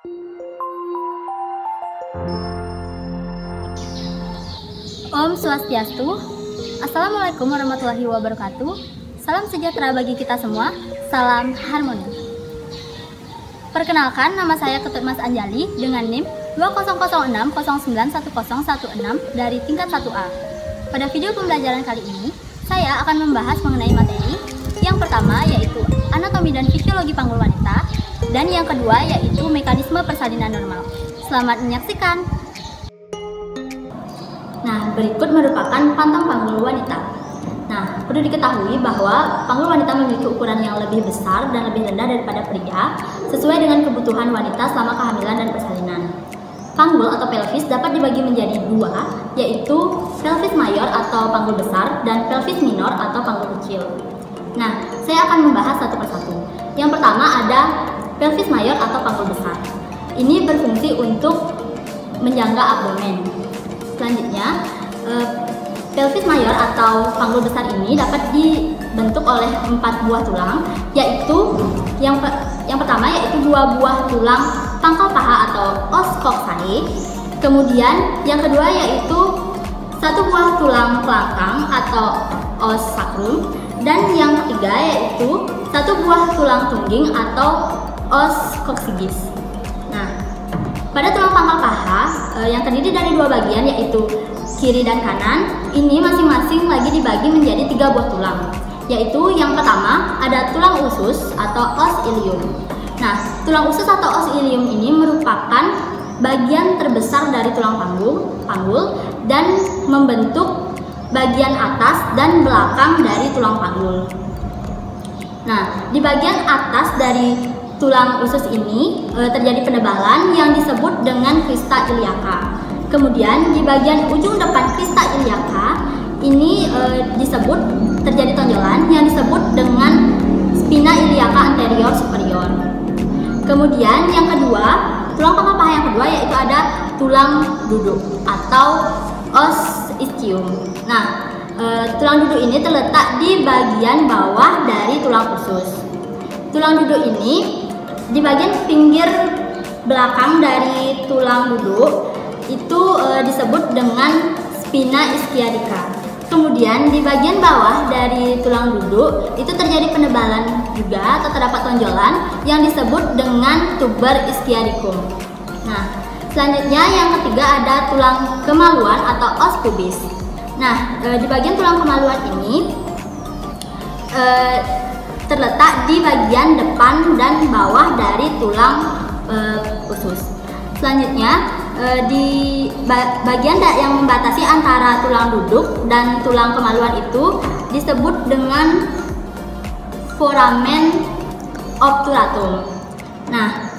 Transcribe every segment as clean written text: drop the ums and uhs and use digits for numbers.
Om Swastiastu. Assalamualaikum warahmatullahi wabarakatuh. Salam sejahtera bagi kita semua. Salam harmoni. Perkenalkan, nama saya Ketut Mas Anjali dengan NIM 2006091016 dari tingkat 1A. Pada video pembelajaran kali ini, saya akan membahas mengenai materi yang pertama yaitu anatomi dan fisiologi panggul wanita, dan yang kedua yaitu mekanisme persalinan normal. Selamat menyaksikan. Nah, berikut merupakan pantang panggul wanita. Nah, perlu diketahui bahwa panggul wanita memiliki ukuran yang lebih besar dan lebih rendah daripada pria, sesuai dengan kebutuhan wanita selama kehamilan dan persalinan. Panggul atau pelvis dapat dibagi menjadi dua, yaitu pelvis mayor atau panggul besar dan pelvis minor atau panggul kecil. Nah, saya akan membahas satu persatu. Yang pertama ada pelvis mayor atau panggul besar. Ini berfungsi untuk menjangga abdomen. Selanjutnya, pelvis mayor atau panggul besar ini dapat dibentuk oleh 4 buah tulang, yaitu yang pertama yaitu 2 buah tulang pangkal paha atau os coxae. Kemudian yang kedua yaitu 1 buah tulang pelangkang atau os sacrum, dan yang ketiga yaitu 1 buah tulang tungging atau os coccygeus. Nah, pada tulang pangkal paha yang terdiri dari 2 bagian yaitu kiri dan kanan, ini masing-masing lagi dibagi menjadi 3 buah tulang, yaitu yang pertama ada tulang usus atau os ilium. Nah, tulang usus atau os ilium ini merupakan bagian terbesar dari tulang panggul dan membentuk bagian atas dan belakang dari tulang panggul. Nah, di bagian atas dari tulang usus ini terjadi penebalan yang disebut dengan crista iliaca. Kemudian di bagian ujung depan crista iliaca ini terjadi tonjolan yang disebut dengan spina iliaca anterior superior. Kemudian yang kedua, tulang pangkal paha yang kedua yaitu ada tulang duduk atau os ischium. Nah, tulang duduk ini terletak di bagian bawah dari tulang usus. Tulang duduk ini di bagian pinggir belakang dari tulang duduk itu disebut dengan spina ischiadica. Kemudian di bagian bawah dari tulang duduk itu terjadi penebalan juga atau terdapat tonjolan yang disebut dengan tuber ischiadicum. Nah, selanjutnya yang ketiga ada tulang kemaluan atau os pubis. Nah, di bagian tulang kemaluan ini terletak di bagian depan dan bawah dari tulang usus. Selanjutnya di bagian yang membatasi antara tulang duduk dan tulang kemaluan itu disebut dengan foramen obturatum. Nah,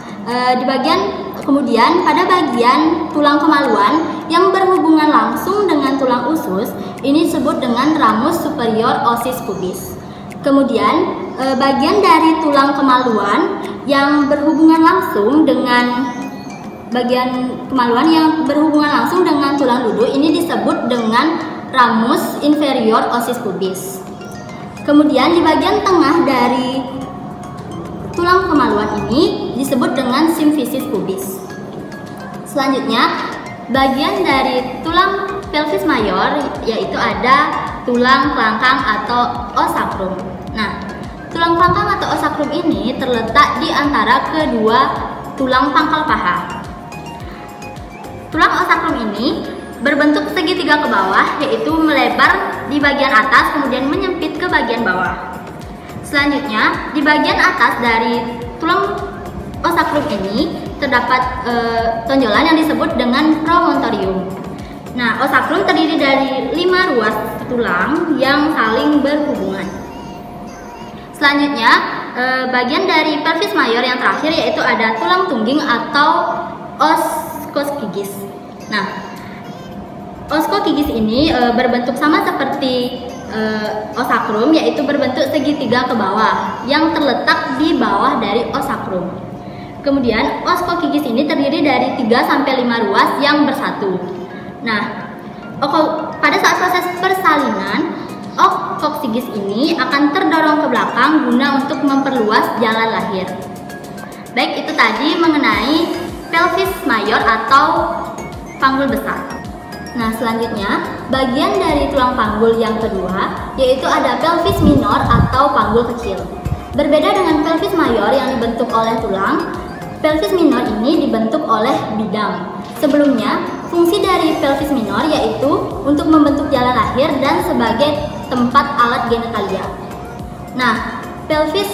kemudian pada bagian tulang kemaluan yang berhubungan langsung dengan tulang usus ini disebut dengan ramus superior ossis pubis. Kemudian bagian dari tulang kemaluan yang berhubungan langsung dengan tulang duduk ini disebut dengan ramus inferior ossis pubis. Kemudian di bagian tengah dari tulang kemaluan ini disebut dengan symphysis pubis. Selanjutnya, bagian dari tulang pelvis mayor yaitu ada tulang kelangkang atau os sacrum. Nah, tulang kelangkang atau os sacrum ini terletak di antara kedua tulang pangkal paha. Tulang os sacrum ini berbentuk segitiga ke bawah, yaitu melebar di bagian atas kemudian menyempit ke bagian bawah. Selanjutnya, di bagian atas dari tulang os sacrum ini terdapat tonjolan yang disebut dengan promontorium. Nah, os sacrum terdiri dari 5 ruas tulang yang saling berhubungan. Selanjutnya, bagian dari pelvis mayor yang terakhir yaitu ada tulang tungging atau os coccygeus. Nah, os coccygeus ini berbentuk sama seperti os sacrum, yaitu berbentuk segitiga ke bawah yang terletak di bawah dari os sacrum. Kemudian os coccygeus ini terdiri dari 3-5 ruas yang bersatu. Nah, pada saat proses persalinan, os coccygeus ini akan terdorong ke belakang guna untuk memperluas jalan lahir. Baik, itu tadi mengenai pelvis mayor atau panggul besar. Nah, selanjutnya bagian dari tulang panggul yang kedua yaitu ada pelvis minor atau panggul kecil. Berbeda dengan pelvis mayor yang dibentuk oleh tulang, pelvis minor ini dibentuk oleh bidang. Sebelumnya, fungsi dari pelvis minor yaitu untuk membentuk jalan lahir dan sebagai tempat alat genitalia. Nah, pelvis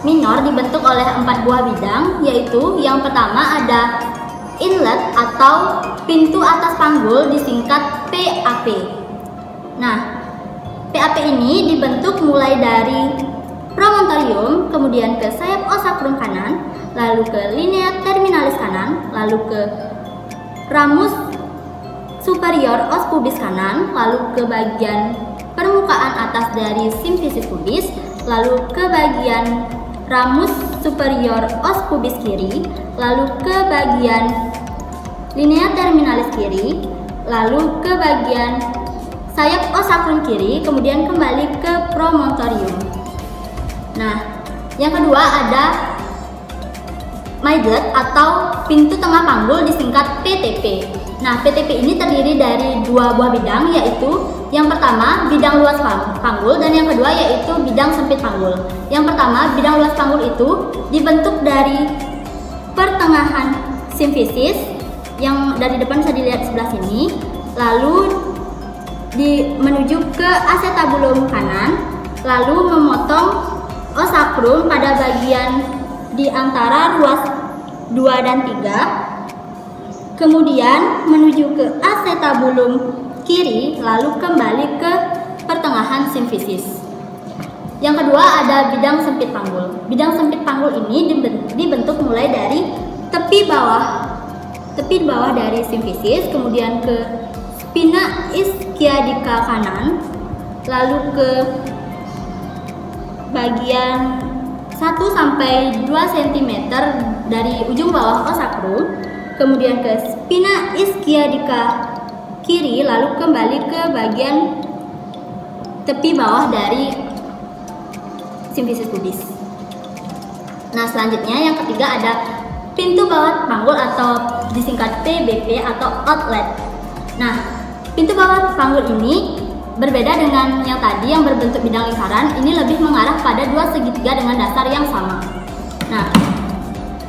minor dibentuk oleh 4 buah bidang, yaitu yang pertama ada inlet atau pintu atas panggul, disingkat PAP. Nah, PAP ini dibentuk mulai dari promontorium, kemudian ke sayap osakrum kanan, lalu ke linea terminalis kanan, lalu ke ramus superior os pubis kanan, lalu ke bagian permukaan atas dari simfisis pubis, lalu ke bagian ramus superior os pubis kiri, lalu ke bagian linea terminalis kiri, lalu ke bagian sayap osakrum kiri, kemudian kembali ke promontorium. Nah, yang kedua ada midlet atau pintu tengah panggul, disingkat PTP. Nah, PTP ini terdiri dari 2 buah bidang, yaitu yang pertama bidang luas panggul dan yang kedua yaitu bidang sempit panggul. Yang pertama, bidang luas panggul itu dibentuk dari pertengahan simfisis yang dari depan bisa dilihat sebelah sini, lalu menuju ke acetabulum kanan, lalu memotong osakrum pada bagian di antara ruas 2 dan 3, kemudian menuju ke acetabulum kiri, lalu kembali ke pertengahan simfisis. Yang kedua ada bidang sempit panggul. Bidang sempit panggul ini dibentuk mulai dari tepi bawah dari simfisis, kemudian ke spina ischiadica kanan, lalu ke bagian 1 sampai 2 cm dari ujung bawah osakrum, kemudian ke spina ischiadica kiri, lalu kembali ke bagian tepi bawah dari simfisis pubis. Nah, selanjutnya yang ketiga ada pintu bawah panggul atau disingkat PBP atau outlet. Nah, pintu bawah panggul ini berbeda dengan yang tadi yang berbentuk bidang lingkaran. Ini lebih mengarah pada 2 segitiga dengan dasar yang sama. Nah,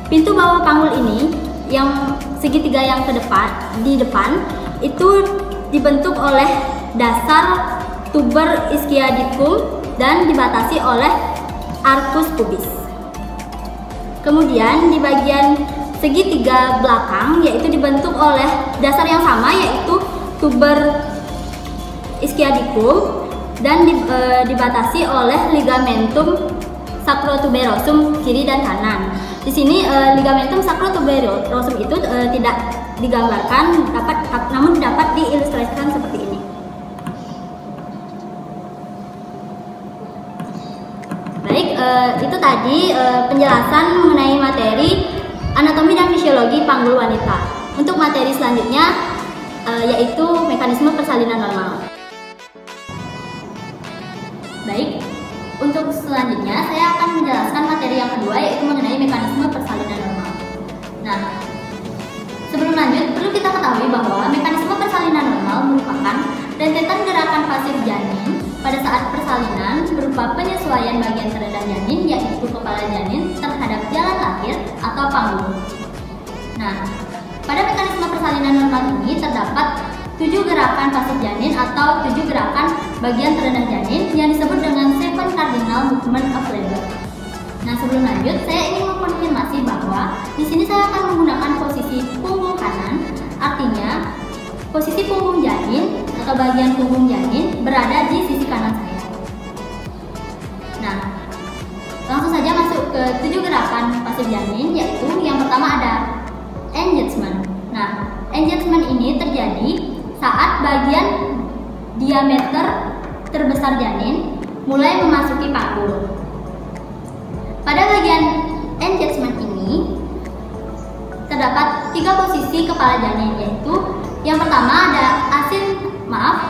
pintu bawah panggul ini yang segitiga yang di depan itu dibentuk oleh dasar tuber ischiadicum dan dibatasi oleh arcus pubis. Kemudian di bagian segitiga belakang yaitu dibentuk oleh dasar yang sama yaitu tuber ischiadicum dan dibatasi oleh ligamentum sacrotuberosum kiri dan kanan. Di sini ligamentum sacrotuberosum itu tidak digambarkan, namun dapat diilustrasikan seperti ini. Baik, itu tadi penjelasan mengenai materi anatomi dan fisiologi panggul wanita. Untuk materi selanjutnya yaitu mekanisme persalinan normal. Baik, untuk selanjutnya saya akan menjelaskan materi yang kedua yaitu mengenai mekanisme persalinan normal. Nah, sebelum lanjut perlu kita ketahui bahwa mekanisme persalinan normal merupakan rentetan gerakan pasif janin pada saat persalinan berupa penyesuaian bagian terendah janin yaitu kepala janin terhadap jalan lahir atau panggul. Nah, pada mekanisme persalinan normal ini terdapat 7 gerakan pasif janin atau 7 gerakan bagian terendah janin yang disebut dengan 7 cardinal movement of labor. Nah, sebelum lanjut saya ingin mengkonfirmasi bahwa di sini saya akan menggunakan posisi punggung kanan, artinya posisi punggung janin atau bagian punggung janin berada di sisi kanan saya. Nah, langsung saja masuk ke 7 gerakan pasif janin, yaitu yang pertama ada engagement. Nah, engagement ini terjadi saat bagian diameter terbesar janin mulai memasuki panggul. Pada bagian engagement ini terdapat 3 posisi kepala janin, yaitu yang pertama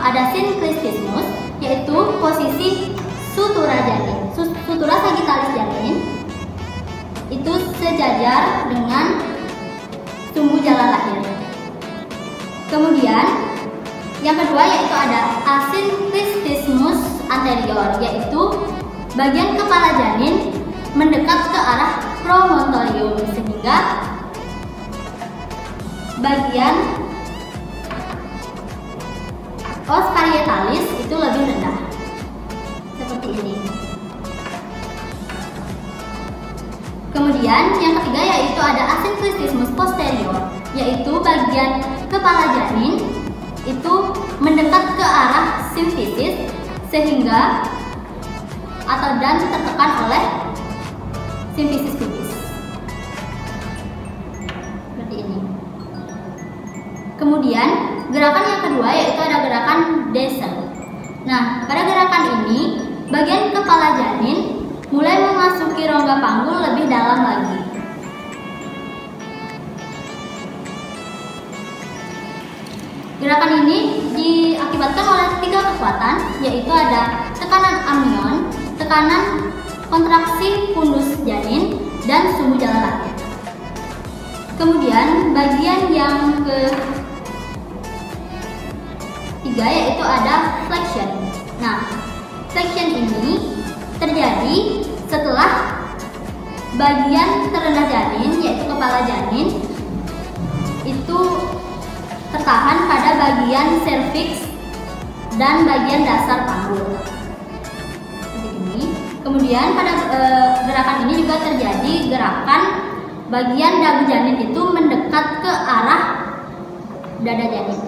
ada synclistismus, yaitu posisi sutura janin. Sutura sagittalis janin itu sejajar dengan sumbu jalan lahir. Kemudian yang kedua yaitu ada asyncytismus anterior, yaitu bagian kepala janin mendekat ke arah promontorium sehingga bagian os parietalis itu lebih rendah. Seperti ini. Kemudian yang ketiga yaitu ada asyncytismus posterior, yaitu bagian kepala janin itu mendekat ke arah simfisis sehingga dan tertekan oleh simfisis pubis. Seperti ini. Kemudian gerakan yang kedua yaitu ada gerakan descent. Nah, pada gerakan ini bagian kepala janin mulai memasuki rongga panggul lebih dalam lagi. Gerakan ini diakibatkan oleh 3 kekuatan, yaitu ada tekanan amnion, tekanan kontraksi fundus janin, dan sumbu jalan lahir. Kemudian bagian yang ketiga yaitu ada flexion. Nah, flexion ini terjadi setelah bagian terendah janin, yaitu kepala janin, itu tertahan pada bagian serviks dan bagian dasar panggul. Seperti ini. Kemudian pada gerakan ini juga terjadi gerakan bagian dagu janin itu mendekat ke arah dada janin.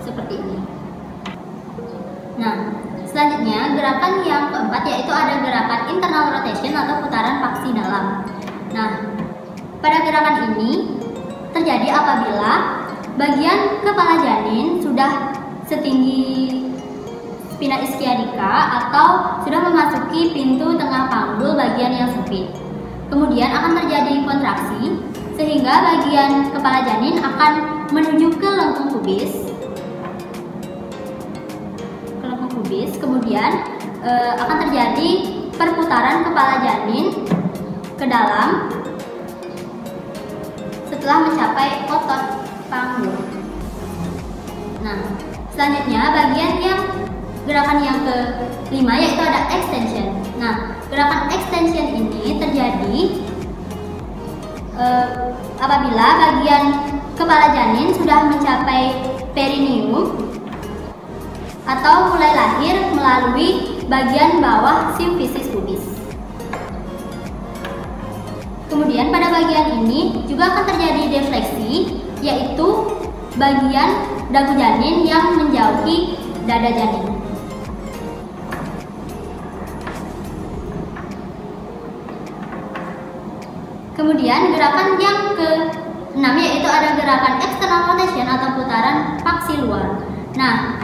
Seperti ini. Nah, selanjutnya gerakan yang keempat yaitu ada gerakan internal rotation atau putaran paksi dalam. Nah, pada gerakan ini terjadi apabila bagian kepala janin sudah setinggi spina ischiadica atau sudah memasuki pintu tengah panggul bagian yang sempit. Kemudian akan terjadi kontraksi sehingga bagian kepala janin akan menuju ke lengkung pubis. Kemudian akan terjadi perputaran kepala janin ke dalam setelah mencapai otot panggul. Nah, selanjutnya bagian yang gerakan yang kelima yaitu ada extension. Nah, gerakan extension ini terjadi apabila bagian kepala janin sudah mencapai perineum atau mulai lahir melalui bagian bawah simfisis pubis. Kemudian pada bagian ini juga akan terjadi defleksi, yaitu bagian dagu janin yang menjauhi dada janin. Kemudian gerakan yang ke-6 yaitu ada gerakan external rotation atau putaran paksi luar. Nah,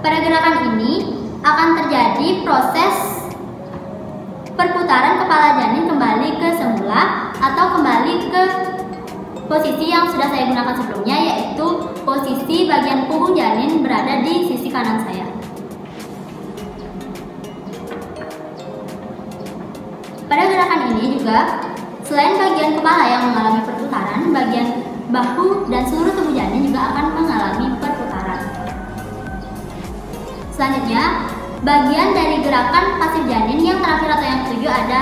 pada gerakan ini akan terjadi proses perputaran kepala janin kembali ke semula atau kembali ke posisi yang sudah saya gunakan sebelumnya, yaitu posisi bagian punggung janin berada di sisi kanan saya. Pada gerakan ini juga selain bagian kepala yang mengalami perputaran, bagian bahu dan seluruh tubuh janin juga akan mengalami perputaran. Selanjutnya, bagian dari gerakan pasif janin yang terakhir atau yang ketujuh ada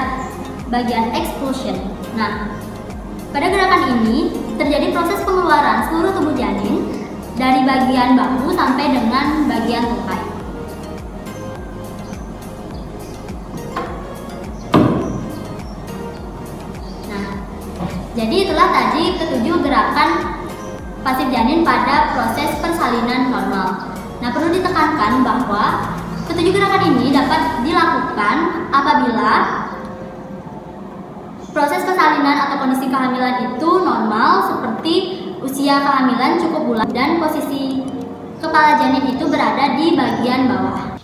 bagian expulsion. Nah, pada gerakan ini terjadi proses pengeluaran seluruh tubuh janin dari bagian bahu sampai dengan bagian tungkai. Nah, jadi itulah tadi ketujuh gerakan pasif janin pada proses persalinan normal. Nah, perlu ditekankan bahwa ketujuh gerakan ini dapat dilakukan apabila proses persalinan atau kondisi kehamilan itu normal, seperti usia kehamilan cukup bulan dan posisi kepala janin itu berada di bagian bawah.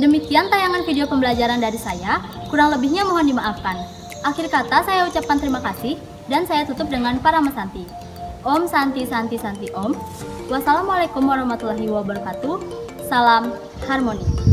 Demikian tayangan video pembelajaran dari saya, kurang lebihnya mohon dimaafkan. Akhir kata saya ucapkan terima kasih dan saya tutup dengan Paramasanti. Om Santi Santi Santi Om. Wassalamualaikum warahmatullahi wabarakatuh. Salam harmoni.